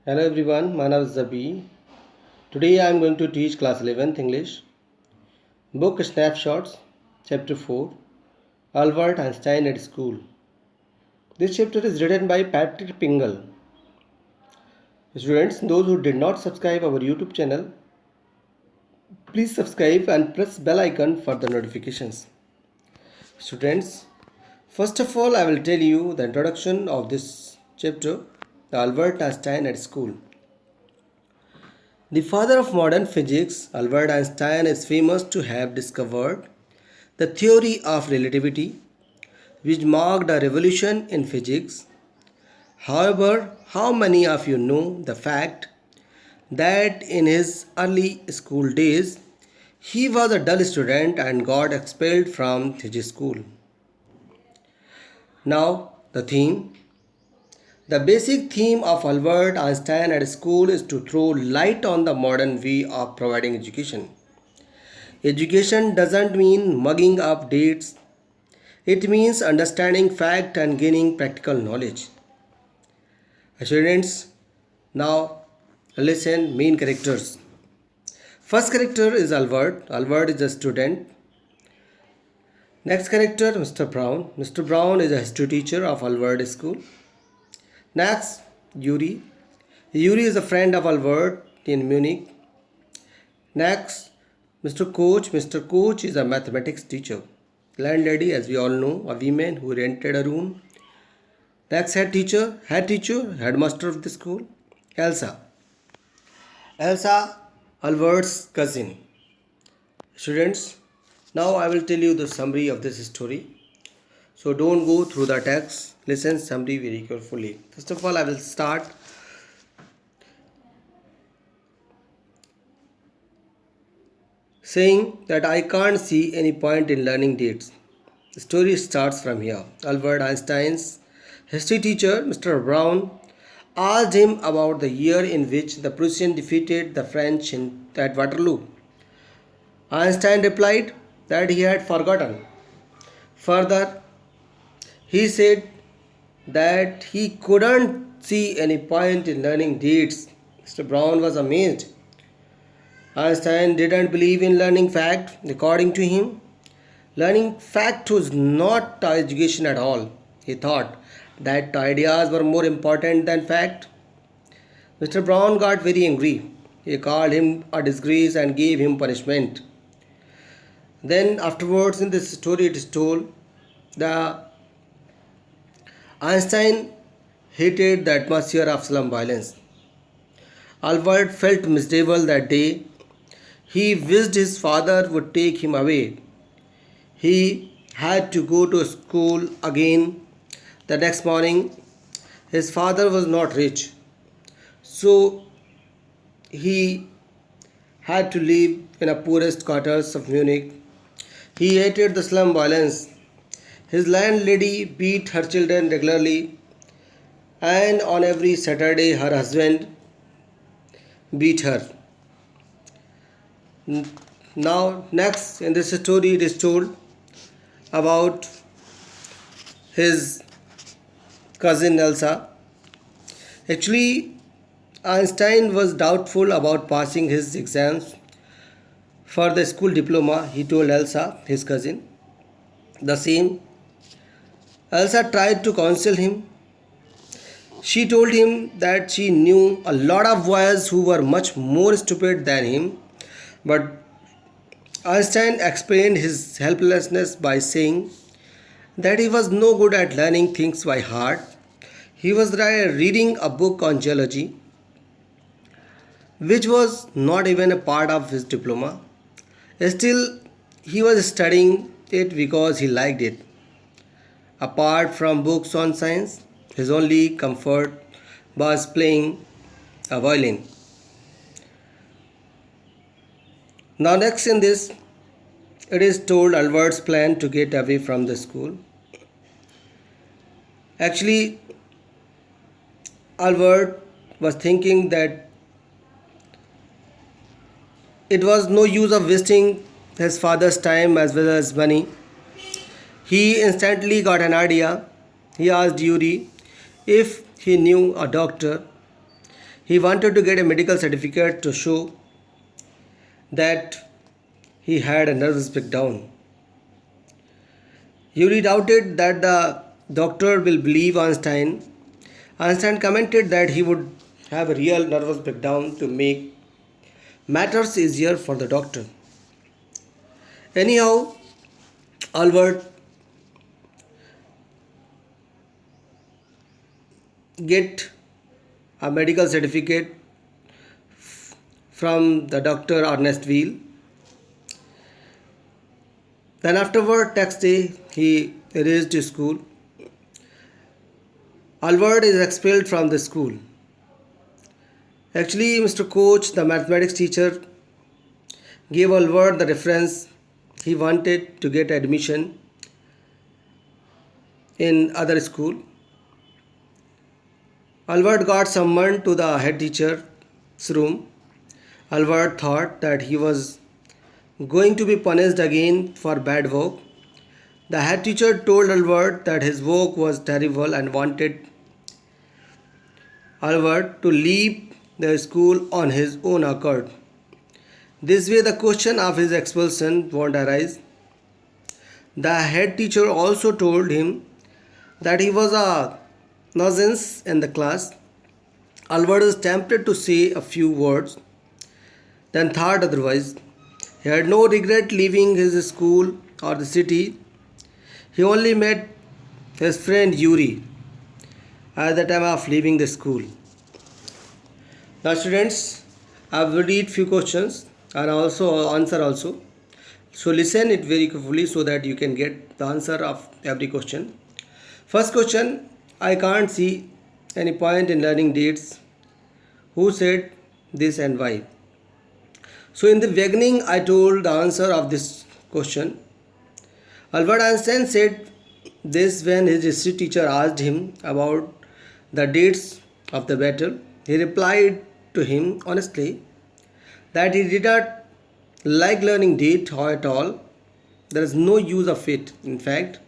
Hello everyone, my name is Zabi. Today I am going to teach class 11th English. Book Snapshots, Chapter 4, Albert Einstein at School. This chapter is written by Patrick Pingle. Students, those who did not subscribe our YouTube channel, please subscribe and press bell icon for the notifications. Students, first of all I will tell you the introduction of this chapter, Albert Einstein at School. The father of modern physics, Albert Einstein, is famous to have discovered the theory of relativity, which marked a revolution in physics. However, how many of you know the fact that in his early school days, he was a dull student and got expelled from his school? Now, the theme. The basic theme of Albert Einstein at school is to throw light on the modern way of providing education. Education doesn't mean mugging up dates, it means understanding fact and gaining practical knowledge. Students, now listen main characters. First character is Albert. Albert is a student. Next character, Mr. Brown. Mr. Brown is a history teacher of Albert School. Next, Yuri. Yuri is a friend of Albert in Munich. Next, Mr. Coach. Mr. Coach is a mathematics teacher. Landlady, as we all know, a woman who rented a room. Next, head teacher, headmaster of the school, Elsa. Elsa, Albert's cousin. Students, now I will tell you the summary of this story. So don't go through the text. Listen summary very carefully. First of all, I will start saying that I can't see any point in learning dates. The story starts from here. Albert Einstein's history teacher, Mr. Brown, asked him about the year in which the Prussians defeated the French at Waterloo. Einstein replied that he had forgotten. Further, he said that he couldn't see any point in learning dates. Mr. Brown was amazed. Einstein didn't believe in learning fact. According to him, learning fact was not education at all. He thought that ideas were more important than fact. Mr. Brown got very angry. He called him a disgrace and gave him punishment. Then afterwards in this story it is told the Einstein hated the atmosphere of slum violence. Albert felt miserable that day. He wished his father would take him away. He had to go to school again the next morning. His father was not rich, so he had to live in the poorest quarters of Munich. He hated the slum violence. His landlady beat her children regularly, and on every Saturday her husband beat her. Now, next in this story, it is told about his cousin Elsa. Actually, Einstein was doubtful about passing his exams for the school diploma. He told Elsa, his cousin, the same. Elsa tried to counsel him. She told him that she knew a lot of boys who were much more stupid than him, but Einstein explained his helplessness by saying that he was no good at learning things by heart. He was reading a book on geology, which was not even a part of his diploma. Still, he was studying it because he liked it. Apart from books on science, his only comfort was playing a violin. Now, next in this, it is told Albert's plan to get away from the school. Actually, Albert was thinking that it was no use of wasting his father's time as well as money. He instantly got an idea. He asked Yuri if he knew a doctor. He wanted to get a medical certificate to show that he had a nervous breakdown. Yuri doubted that the doctor will believe Einstein. Einstein commented that he would have a real nervous breakdown to make matters easier for the doctor. Anyhow, Albert get a medical certificate from the doctor Ernest Weil. Then afterward, next day, he reached to school. Albert is expelled from the school. Actually, Mr. Coach, the mathematics teacher, gave Albert the reference he wanted to get admission in other school. Albert got summoned to the head teacher's room. Albert thought that he was going to be punished again for bad work. The head teacher told Albert that his work was terrible and wanted Albert to leave the school on his own accord. This way, the question of his expulsion won't arise. The head teacher also told him that he was a nuisance in the class. Albert was tempted to say a few words, then thought otherwise. He had no regret leaving his school or the city. He only met his friend Yuri at the time of leaving the school. Now, students, I will read few questions and also answer also. So listen it very carefully so that you can get the answer of every question. First question: I can't see any point in learning dates. Who said this and why? So in the beginning, I told the answer of this question. Albert Einstein said this when his history teacher asked him about the dates of the battle. He replied to him honestly that he did not like learning date at all. There is no use of it. In fact,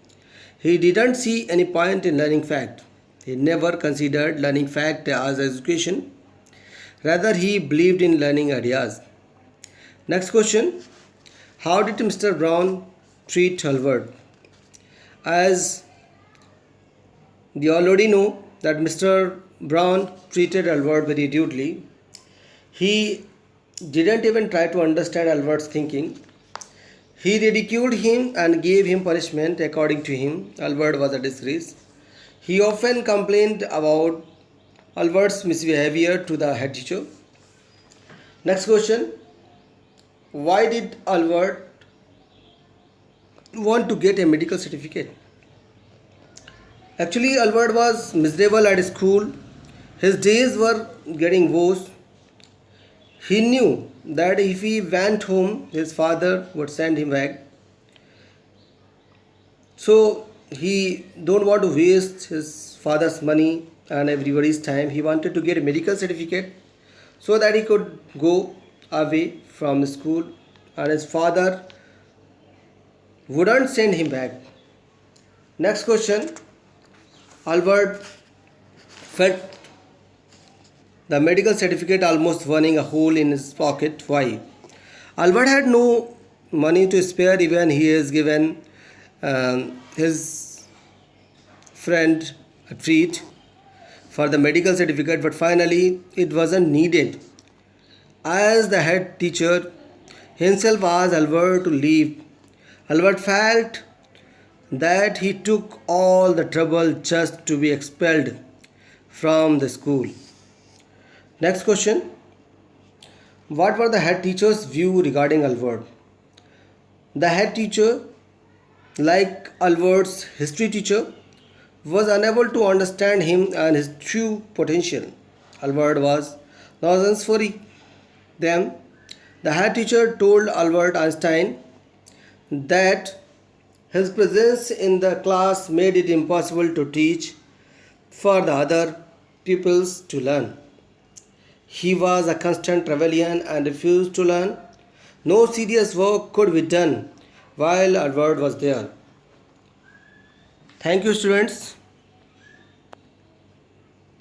he didn't see any point in learning fact. He never considered learning fact as education. Rather, he believed in learning ideas. Next question: how did Mr. Brown treat Albert? As you already know that Mr. Brown treated Albert very rudely. He didn't even try to understand Albert's thinking. He ridiculed him and gave him punishment. According to him, Albert was a disgrace. He often complained about Albert's misbehavior to the head teacher. Next question: why did Albert want to get a medical certificate? Actually, Albert was miserable at school. His days were getting worse. He knew that if he went home, his father would send him back. So he don't want to waste his father's money and everybody's time. He wanted to get a medical certificate so that he could go away from school and his father wouldn't send him back. Next question: Albert felt the medical certificate almost burning a hole in his pocket. Why? Albert had no money to spare, even he has given his friend a treat for the medical certificate, but finally it wasn't needed. As the head teacher himself asked Albert to leave, Albert felt that he took all the trouble just to be expelled from the school. Next question: what were the head teacher's view regarding Albert? The head teacher, like Albert's history teacher, was unable to understand him and his true potential. Albert was nonsense for them. The head teacher told Albert Einstein that his presence in the class made it impossible to teach for the other pupils to learn. He was a constant rebellion and refused to learn. No serious work could be done while Albert was there. Thank you, students.